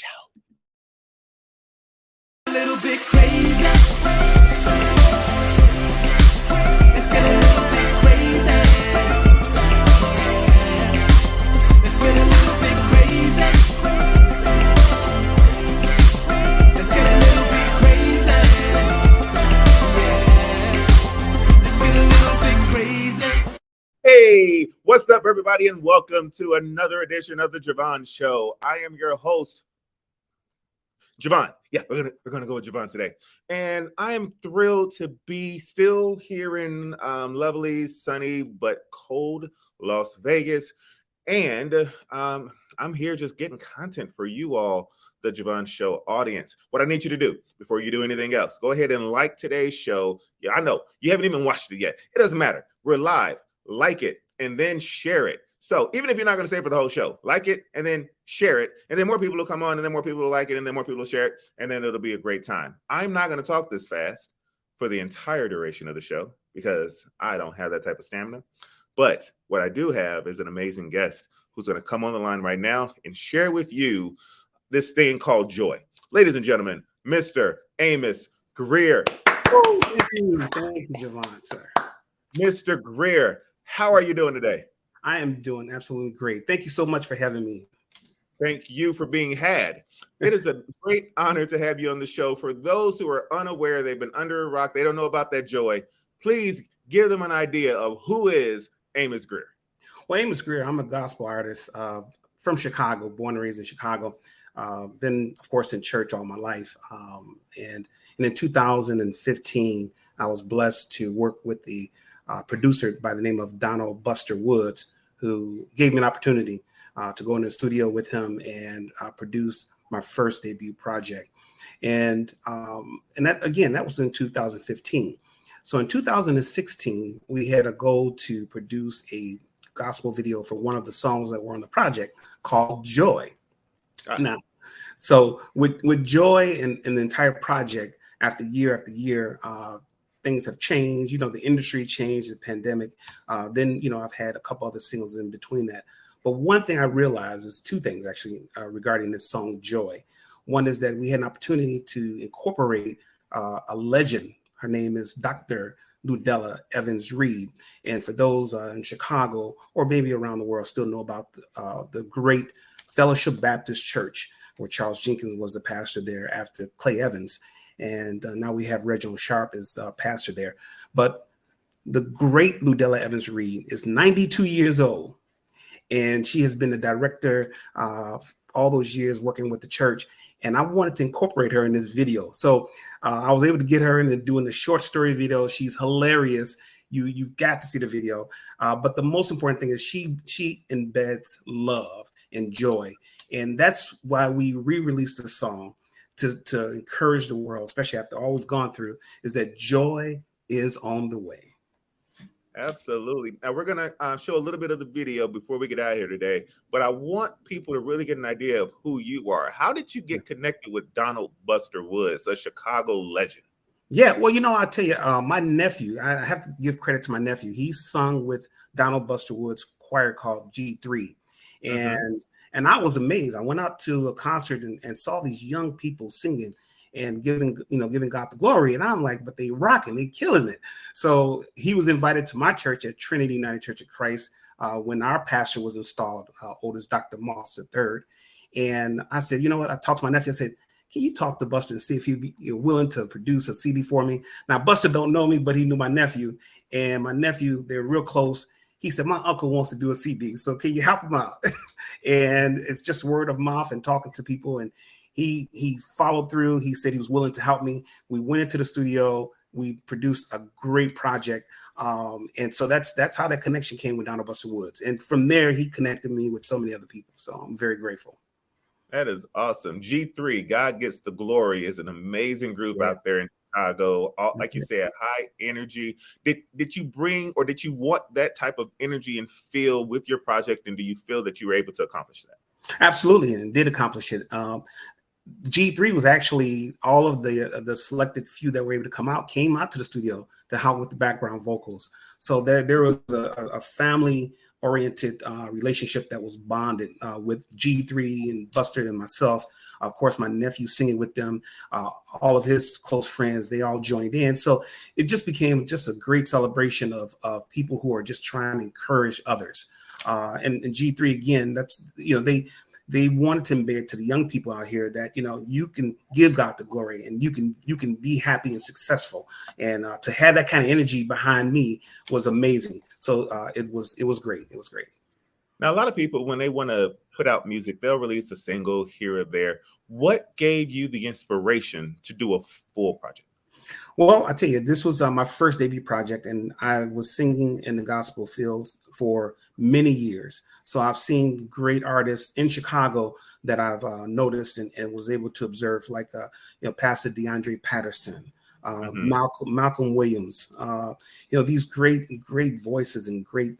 Show. A little bit crazy. Let's get a little bit crazy. Let's get a little bit crazy. Let's get a little bit crazy. Yeah. Let's get a little bit crazy. Hey, what's up, everybody, and welcome to another edition of the Je Vaughn Show. I am your host, Je Vaughn. Yeah, we're gonna go with Je Vaughn today, and I am thrilled to be still here in lovely, sunny but cold Las Vegas, and I'm here just getting content for you all, the Je Vaughn Show audience. What I need you to do before you do anything else, go ahead and like today's show. Yeah, I know you haven't even watched it yet. It doesn't matter. We're live. Like it and then share it. So even if you're not going to stay for the whole show, like it and then share it, and then more people will come on, and then more people will like it, and then more people will share it, and then it'll be a great time. I'm not going to talk this fast for the entire duration of the show because I don't have that type of stamina. But what I do have is an amazing guest who's going to come on the line right now and share with you this thing called joy. Ladies and gentlemen, Mr. Amos Greer. Oh, thank you, Je Vaughn, sir. Mr. Greer, how are you doing today? I am doing absolutely great. Thank you so much for having me. Thank you for being had. It is a great honor to have you on the show. For those who are unaware, they've been under a rock, they don't know about that joy, please give them an idea of who is Amos Greer. Well, Amos Greer, I'm a gospel artist from Chicago, born and raised in Chicago. Been, of course, in church all my life. And in 2015, I was blessed to work with the producer by the name of Donald Buster Woods, who gave me an opportunity to go in the studio with him and produce my first debut project. And that was in 2015. So in 2016, we had a goal to produce a gospel video for one of the songs that were on the project called Joy. Now, so with Joy and the entire project, after year, things have changed. The industry changed, the pandemic. Then, I've had a couple other singles in between that. But one thing I realized is two things actually regarding this song, Joy. One is that we had an opportunity to incorporate a legend. Her name is Dr. Ludella Evans Reed. And for those in Chicago or maybe around the world still know about the great Fellowship Baptist Church, where Charles Jenkins was the pastor there after Clay Evans. And now we have Reginald Sharp as pastor there. But the great Ludella Evans Reed is 92 years old. And she has been the director all those years working with the church. And I wanted to incorporate her in this video. So I was able to get her in and doing the short story video. She's hilarious. You've got to see the video. But the most important thing is she embeds love and joy. And that's why we re-released the song. To encourage the world, especially after all we've gone through, is that joy is on the way. Absolutely. Now we're going to show a little bit of the video before we get out of here today, but I want people to really get an idea of who you are. How did you get connected with Donald Buster Woods, a Chicago legend? Yeah, well, I tell you, my nephew, I have to give credit to my nephew. He sung with Donald Buster Woods' choir called G3. And I was amazed. I went out to a concert and saw these young people singing and giving God the glory. And I'm like, but they rocking, they killing it. So he was invited to my church at Trinity United Church of Christ when our pastor was installed, oldest Dr. Moss III. And I said, you know what? I talked to my nephew. I said, can you talk to Buster and see if he'd be willing to produce a CD for me? Now, Buster don't know me, but he knew my nephew. And my nephew, they're real close. He said, my uncle wants to do a CD, so can you help him out? And it's just word of mouth and talking to people. And he followed through. He said he was willing to help me. We went into the studio. We produced a great project. And so that's how that connection came with Donald Buster Woods. And from there, he connected me with so many other people. So I'm very grateful. That is awesome. G3, God Gets the Glory, is an amazing group out there in Chicago. Like you said, high energy. Did you bring, or did you want that type of energy and feel with your project? And do you feel that you were able to accomplish that? Absolutely, and did accomplish it. G3 was actually all of the selected few that were able to came out to the studio to help with the background vocals. So there was a family oriented relationship that was bonded with G3 and Buster and myself. Of course, my nephew singing with them, all of his close friends, they all joined in. So it just became just a great celebration of people who are just trying to encourage others. And G3, again, that's, they wanted to embed to the young people out here that, you can give God the glory and you can be happy and successful. And to have that kind of energy behind me was amazing. So it was great. It was great. Now, a lot of people, when they want to put out music, they'll release a single here or there. What gave you the inspiration to do a full project? Well, I tell you, this was my first debut project, and I was singing in the gospel fields for many years. So I've seen great artists in Chicago that I've noticed and was able to observe, like Pastor DeAndre Patterson, Malcolm Williams, these great voices and great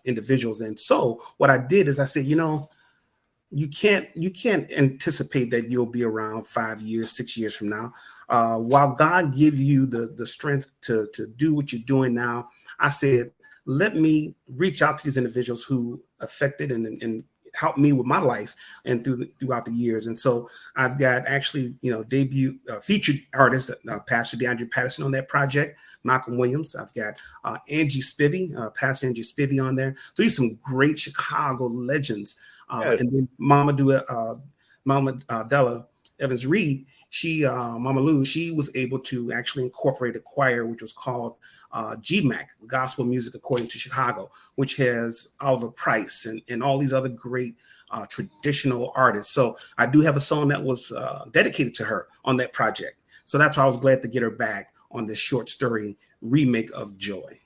individuals. And so what I did is I said, you can't anticipate that you'll be around 5 years, 6 years from now. While God give you the strength to do what you're doing now, I said, let me reach out to these individuals who affected and helped me with my life and throughout the years. And so I've got actually, debut featured artists, Pastor DeAndre Patterson on that project, Malcolm Williams. I've got Angie Spivey, Pastor Angie Spivey on there. So these some great Chicago legends. Yes. And then Mama Della Evans Reed, Mama Lou, she was able to actually incorporate a choir, which was called GMAC, Gospel Music According to Chicago, which has Oliver Price and all these other great traditional artists. So I do have a song that was dedicated to her on that project. So that's why I was glad to get her back on this short story remake of Joy.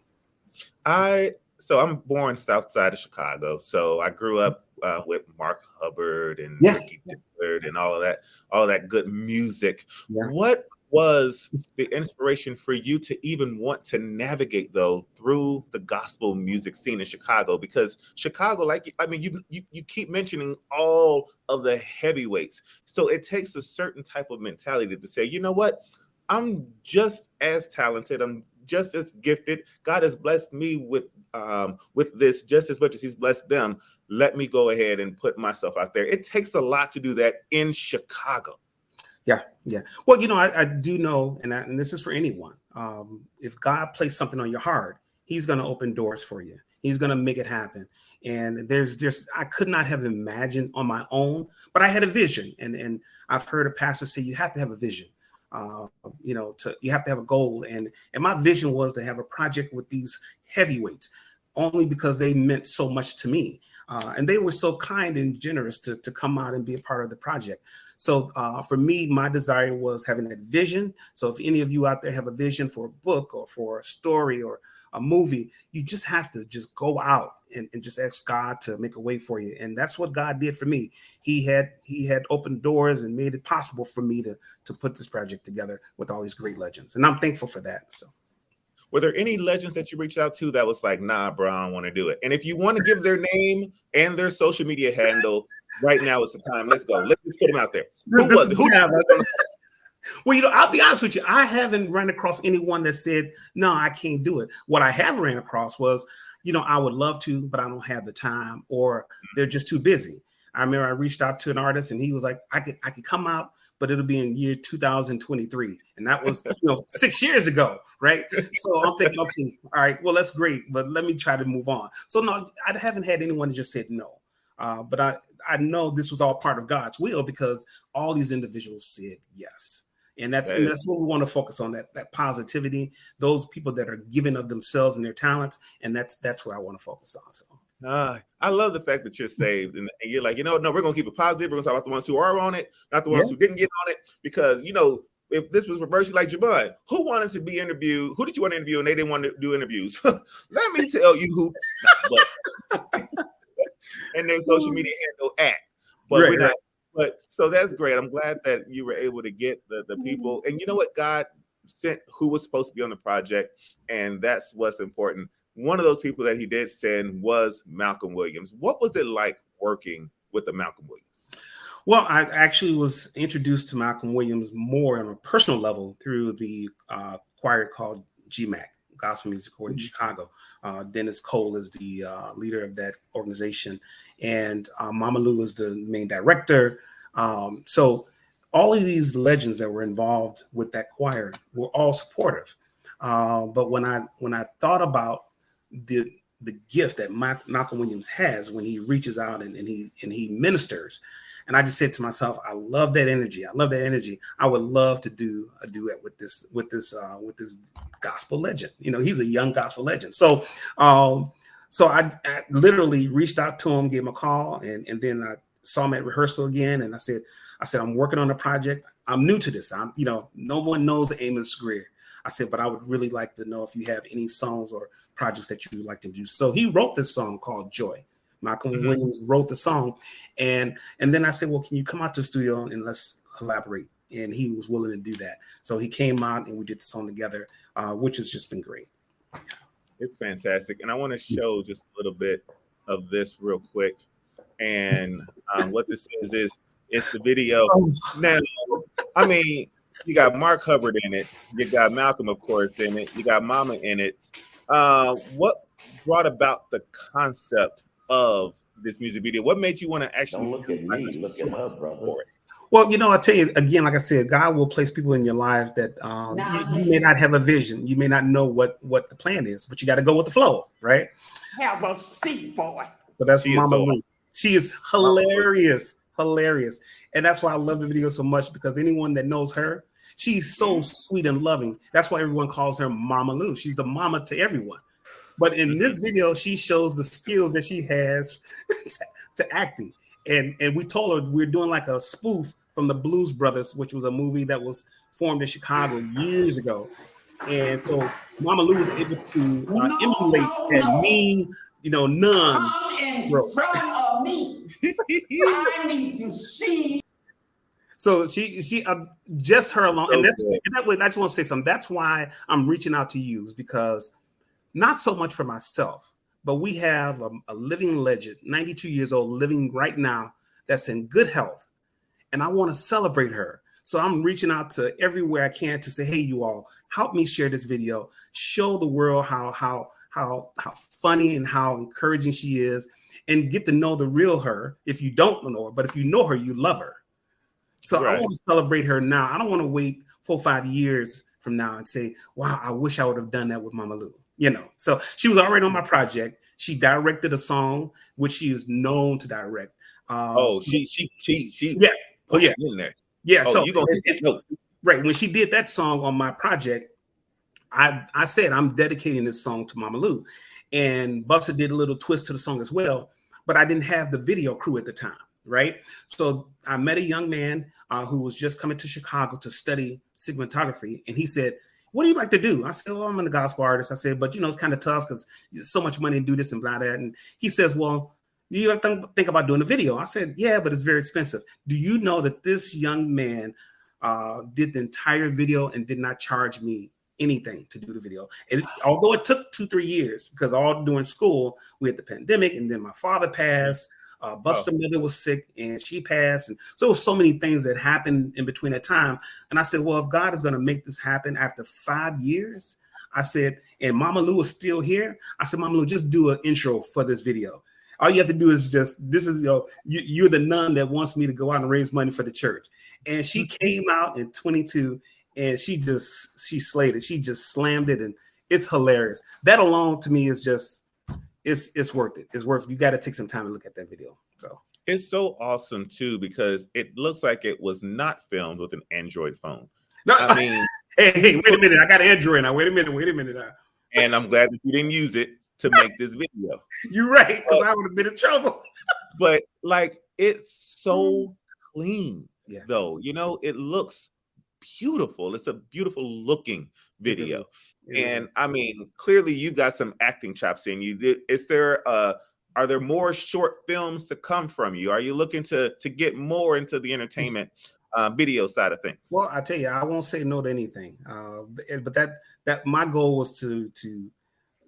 So I'm born south side of Chicago. So I grew up with Mark Hubbard and Ricky Dillard and all of that good music. Yeah. What was the inspiration for you to even want to navigate though through the gospel music scene in Chicago? Because Chicago, you keep mentioning all of the heavyweights. So it takes a certain type of mentality to say, you know what? I'm just as talented. I'm just as gifted. God has blessed me with this just as much as he's blessed them. Let me go ahead and put myself out there. It takes a lot to do that in Chicago. Yeah. Well, I do know, and this is for anyone. If God placed something on your heart, he's going to open doors for you. He's going to make it happen. And I could not have imagined on my own, but I had a vision. And I've heard a pastor say, you have to have a vision. You have to have a goal. And my vision was to have a project with these heavyweights, only because they meant so much to me. And they were so kind and generous to come out and be a part of the project. So for me, my desire was having that vision. So if any of you out there have a vision for a book or for a story or a movie, you just have to just go out and just ask God to make a way for you. And that's what God did for me. He had opened doors and made it possible for me to put this project together with all these great legends. And I'm thankful for that. So. Were there any legends that you reached out to that was like, nah, bro, I don't want to do it? And if you want to give their name and their social media handle, right now is the time. Let's go. Let's just put them out there. Who was it? Well, I'll be honest with you. I haven't run across anyone that said, no, I can't do it. What I have ran across was, I would love to, but I don't have the time, or they're just too busy. I remember I reached out to an artist and he was like, I could come out, but it'll be in year 2023. And that was, 6 years ago. Right. So I'm thinking, okay, all right, well, that's great, but let me try to move on. So no, I haven't had anyone that just said no. But I know this was all part of God's will because all these individuals said yes. And that's what we want to focus on, that positivity, those people that are giving of themselves and their talents. And that's where I want to focus on. So. I love the fact that you're saved and you're like, no, we're going to keep it positive. We're going to talk about the ones who are on it, not the ones who didn't get on it. Because, if this was reversed, like Je Vaughn, who wanted to be interviewed? Who did you want to interview and they didn't want to do interviews? Let me tell you who. And their social media handle at. But we're not. But so that's great. I'm glad that you were able to get the people. And you know what? God sent who was supposed to be on the project. And that's what's important. One of those people that he did send was Malcolm Williams. What was it like working with the Malcolm Williams? Well, I actually was introduced to Malcolm Williams more on a personal level through the choir called GMAC, Gospel Music Court in Chicago. Dennis Cole is the leader of that organization, and Mama Lou is the main director. So all of these legends that were involved with that choir were all supportive. But when I thought about the gift that Malcolm Williams has when he reaches out and he ministers, and I just said to myself, I love that energy. I love that energy. I would love to do a duet with this gospel legend. You know, he's a young gospel legend. So I literally reached out to him, gave him a call, and then I saw him at rehearsal again, and I said, I'm working on a project. I'm new to this. No one knows Amos Greer. I said, but I would really like to know if you have any songs or projects that you would like to do. So he wrote this song called Joy. Malcolm Williams wrote the song. And then I said, well, can you come out to the studio and let's collaborate? And he was willing to do that. So he came out and we did the song together, which has just been great. It's fantastic. And I want to show just a little bit of this real quick. And what this is it's the video. Now, I mean, you got Mark Hubbard in it. You got Malcolm, of course, in it. You got Mama in it. What brought about the concept of this music video? What made you want to actually don't look at me, look at her, brother? Well, I'll tell you again, like I said, God will place people in your lives that you may not have a vision. You may not know what the plan is, but you got to go with the flow, right? Have a seat, boy. So that's Mama Lou. She is hilarious. And that's why I love the video so much, because anyone that knows her, she's so sweet and loving. That's why everyone calls her Mama Lou. She's the mama to everyone. But in this video, she shows the skills that she has to acting. And we told her we're doing like a spoof from the Blues Brothers, which was a movie that was formed in Chicago years ago. And so Mama Lou was able to emulate that mean, nun. In front of me. I need to see. So she just her alone. And that way, I just want to say something. That's why I'm reaching out to you, is because not so much for myself, but we have a living legend, 92 years old, living right now, that's in good health. And I want to celebrate her. So I'm reaching out to everywhere I can to say, hey, you all, help me share this video, show the world how funny and how encouraging she is, and get to know the real her. If you don't know her, but if you know her, you love her. So right. I want to celebrate her now. I don't want to wait 4 or 5 years from now and say, wow, I wish I would have done that with Mama Lou. So she was already on my project. She directed a song, which she is known to direct. She yeah. Oh yeah. In there. Yeah. Oh, so you gonna right when she did that song on my project, I said I'm dedicating this song to Mama Lou, and Buster did a little twist to the song as well, but I didn't have the video crew at the time, right? So I met a young man who was just coming to Chicago to study cinematography, and he said, what do you like to do? I said, well, I'm a gospel artist. I said, but it's kind of tough because there's so much money to do this and blah, blah. And he says, well, do you have to think about doing a video? I said, yeah, but it's very expensive. Do you know that this young man did the entire video and did not charge me anything to do the video? And although it took 2-3 years, because all during school, we had the pandemic, and then my father passed. Buster's mother was sick and she passed. And so there was so many things that happened in between that time. And I said, well, if God is going to make this happen after 5 years, I said, and Mama Lou is still here. I said, Mama Lou, just do an intro for this video. All you have to do is you're the nun that wants me to go out and raise money for the church. And she came out in 22 and she slayed it. She just slammed it. And it's hilarious. That alone to me is just, it's worth it. It's worth. You got to take some time to look at that video. So it's so awesome too, because it looks like it was not filmed with an Android phone. No, I mean, hey, wait a minute. I got Android now. Wait a minute now. And I'm glad that you didn't use it to make this video. You're right, because I would have been in trouble. But like, it's so clean, yes. Though. It looks beautiful. It's a beautiful looking video. And I mean, clearly you got some acting chops in you. Are there more short films to come from you? Are you looking to get more into the entertainment video side of things? Well, I tell you, I won't say no to anything. But that my goal was to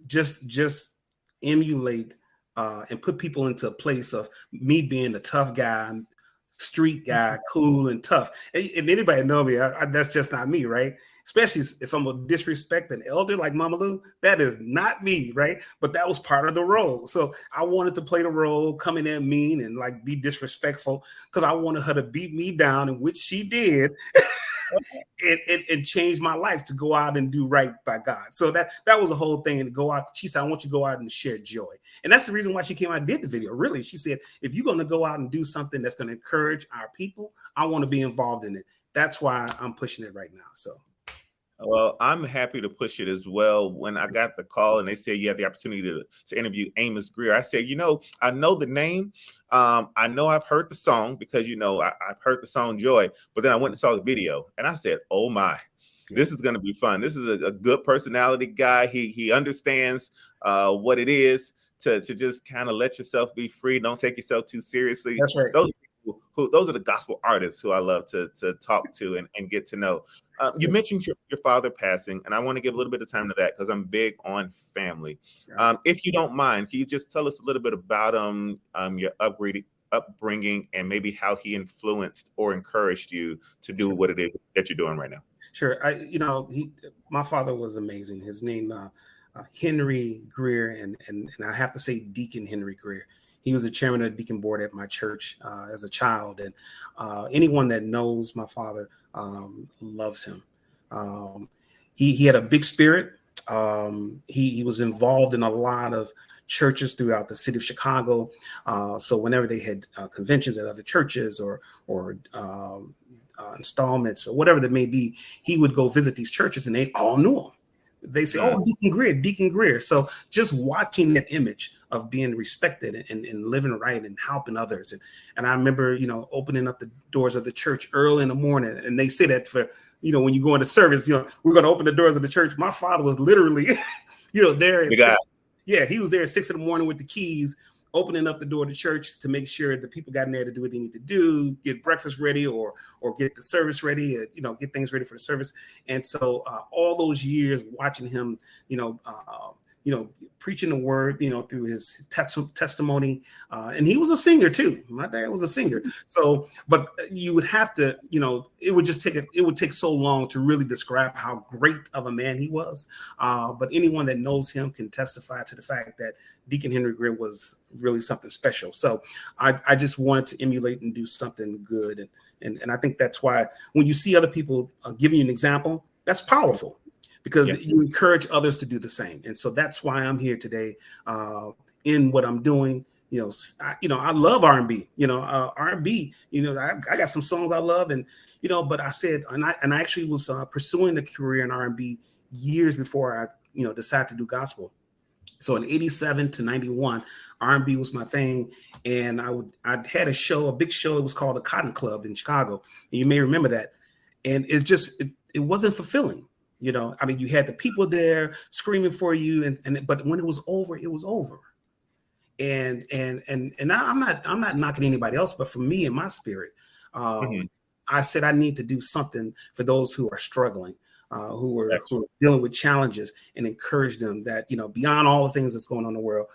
just emulate and put people into a place of me being a tough guy, street guy, cool and tough. And anybody know me, that's just not me, right? especially if I'm gonna disrespect an elder like Mama Lou. That is not me, right? But that was part of the role. So I wanted to play the role, come in there mean and like be disrespectful, because I wanted her to beat me down, and which she did. And changed my life to go out and do right by God. So that was the whole thing, to go out. She said, I want you to go out and share joy. And that's the reason why she came out and did the video. Really, she said, if you're going to go out and do something that's going to encourage our people, I want to be involved in it. That's why I'm pushing it right now. So. Well, I'm happy to push it as well. When I got the call and they said you had the opportunity to interview Amos Greer, I said, I know the name. I know I've heard the song because, I've heard the song Joy, but then I went and saw the video and I said, oh my, this is going to be fun. This is a good personality guy. He understands what it is to just kind of let yourself be free. Don't take yourself too seriously. That's right. Those are the gospel artists who I love to talk to and get to know. You mentioned your father passing, and I want to give a little bit of time to that because I'm big on family. If you don't mind, can you just tell us a little bit about your upbringing, and maybe how he influenced or encouraged you to do what it is that you're doing right now? Sure. My father was amazing. His name, Henry Greer, and I have to say Deacon Henry Greer. He was the chairman of the deacon board at my church as a child. And anyone that knows my father loves him. He had a big spirit. He was involved in a lot of churches throughout the city of Chicago. So whenever they had conventions at other churches or installments or whatever that may be, he would go visit these churches and they all knew him. They say, oh, Deacon Greer. So just watching that image of being respected and living right and helping others. And I remember, opening up the doors of the church early in the morning. And they say that for, when you go into service, we're going to open the doors of the church. My father was literally, there. He was there at 6 a.m. with the keys, opening up the door to church to make sure the people got in there to do what they need to do, get breakfast ready or get the service ready, get things ready for the service. And so all those years watching him, preaching the word, through his testimony. And he was a singer too. My dad was a singer. So, but you would have to, it would take so long to really describe how great of a man he was. But anyone that knows him can testify to the fact that Deacon Henry Greer was really something special. So I just wanted to emulate and do something good. And I think that's why when you see other people giving you an example, that's powerful. Because you encourage others to do the same. And so that's why I'm here today in what I'm doing. I love R&B, R&B, I got some songs I love. And, but I said, and I actually was pursuing a career in R&B years before I, decided to do gospel. So in 87 to 91, R&B was my thing. And I had a big show. It was called the Cotton Club in Chicago. And you may remember that. And it wasn't fulfilling. You had the people there screaming for you, but when it was over, it was over. And I'm not knocking anybody else, but for me and my spirit, I said I need to do something for those who are struggling, who are dealing with challenges, and encourage them that beyond all the things that's going on in the world,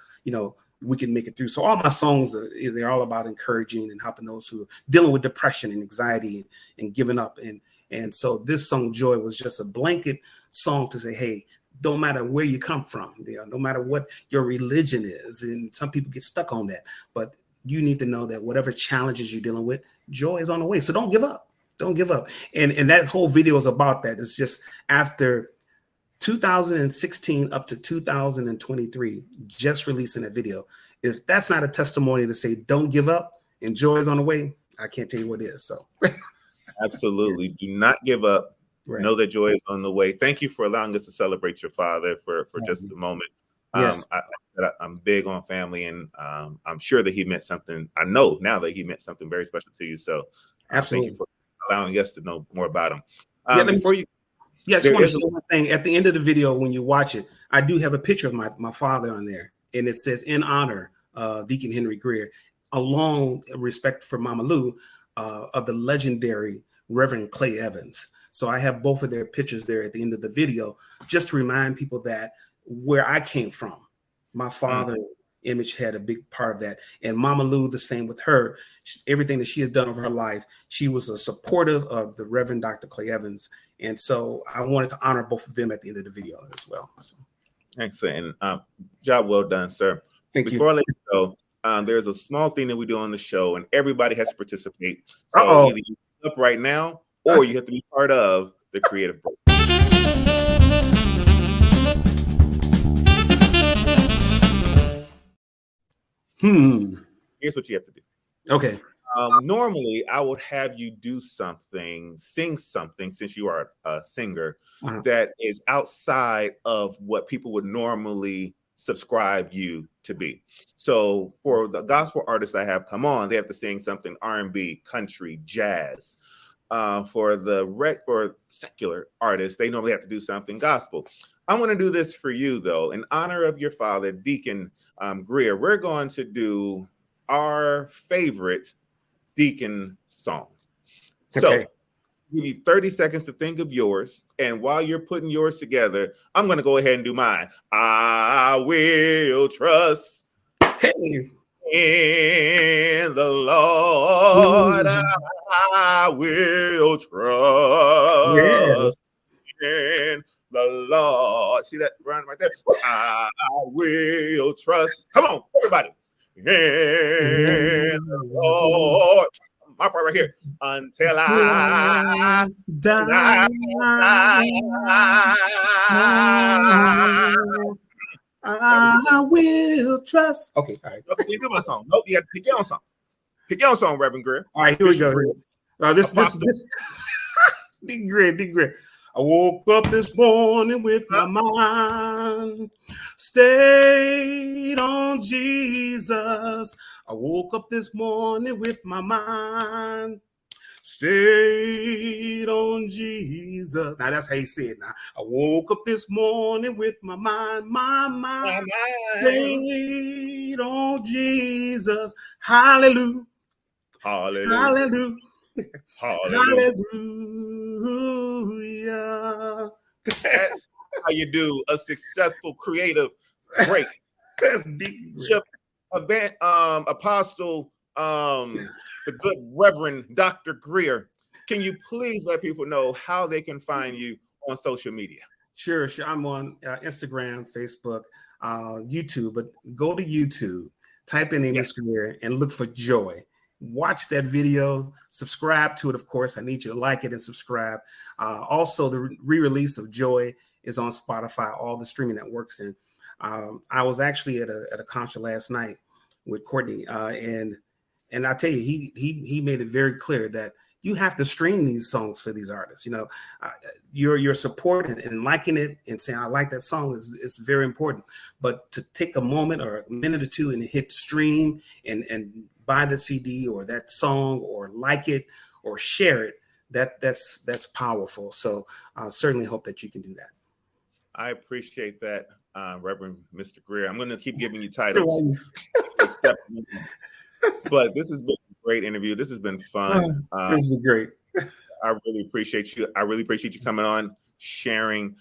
we can make it through. So all my songs they're all about encouraging and helping those who are dealing with depression and anxiety and giving up. And so this song, Joy, was just a blanket song to say, hey, don't matter where you come from, no matter what your religion is. And some people get stuck on that. But you need to know that whatever challenges you're dealing with, joy is on the way. So don't give up. Don't give up. And that whole video is about that. It's just after 2016 up to 2023, just releasing a video. If that's not a testimony to say, don't give up and joy is on the way, I can't tell you what is. So absolutely. Do not give up. Right. Know that joy is on the way. Thank you for allowing us to celebrate your father for just a moment. Yes. I'm big on family, and I'm sure that he meant something. I know now that he meant something very special to you. So absolutely. Thank you for allowing us to know more about him. I just want to say one thing. At the end of the video, when you watch it, I do have a picture of my father on there, and it says, in honor Deacon Henry Greer, along respect for Mama Lou, of the legendary Reverend Clay Evans. So I have both of their pictures there at the end of the video, just to remind people that where I came from, my father Image had a big part of that. And Mama Lou, the same with her. Everything that she has done over her life, she was a supportive of the Reverend Dr. Clay Evans. And so I wanted to honor both of them at the end of the video as well. So. Excellent. And job well done, sir. Before I let you go, there's a small thing that we do on the show, and everybody has to participate. So either you up right now, or you have to be part of the creative break. Here's what you have to do. Okay. Normally, I would have you do something, sing something, since you are a singer, that is outside of what people would normally subscribe you to be. So for the gospel artists I have come on, they have to sing something R&B, country, jazz. For secular artists, they normally have to do something gospel. I'm going to do this for you, though. In honor of your father, Deacon Greer, we're going to do our favorite Deacon song. So give you 30 seconds to think of yours. And while you're putting yours together, I'm going to go ahead and do mine. I will trust in the Lord. I will trust in the Lord. See that run right there? I will trust. Come on, everybody. In the Lord. My part right here. Until I die. I will trust. Okay, all right. You do my song. Nope, you got to pick your own song. Pick your own song, Reverend Greer. All right, here we go. This Deacon Greer. I woke up this morning with my mind stayed on Jesus. I woke up this morning with my mind stayed on Jesus. Now that's how you say it. Now I woke up this morning with my mind stayed on Jesus. Hallelujah. Hallelujah. Hallelujah. Hallelujah. That's how you do a successful creative break. Bishop, Apostle, the good Reverend Dr. Greer, can you please let people know how they can find you on social media? Sure. I'm on Instagram, Facebook, YouTube, but go to YouTube, type in Amos Greer and look for Joy. Watch that video, subscribe to it, of course. I need you to like it and subscribe. Also, the re-release of Joy is on Spotify, all the streaming networks. And I was actually at a concert last night with Courtney, and I tell you, he made it very clear that you have to stream these songs for these artists. You know, your support and liking it and saying I like that song is very important. But to take a moment or a minute or two and hit stream and buy the CD or that song or like it or share it, that's powerful. So I certainly hope that you can do that. I appreciate that, Reverend Mr. Greer. I'm going to keep giving you titles. But this has been a great interview. This has been fun. This has been great. I really appreciate you. I really appreciate you coming on, sharing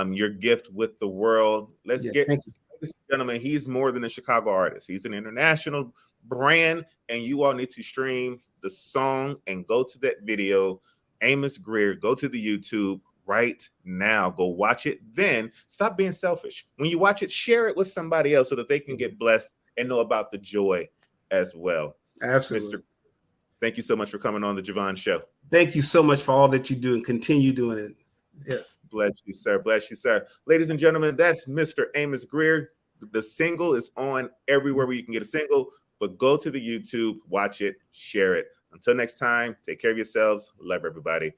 your gift with the world. Let's get this gentleman. He's more than a Chicago artist. He's an international brand, and you all need to stream the song and go to that video. Amos Greer, go to the YouTube right now. Go watch it. Then stop being selfish. When you watch it, share it with somebody else so that they can get blessed and know about the joy as well. Absolutely. Thank you so much for coming on the Je Vaughn Show. Thank you so much for all that you do and continue doing it. Yes. Bless you, sir. Bless you, sir. Ladies and gentlemen, that's Mr. Amos Greer. The single is on everywhere where you can get a single, but go to the YouTube, watch it, share it. Until next time, take care of yourselves. Love everybody.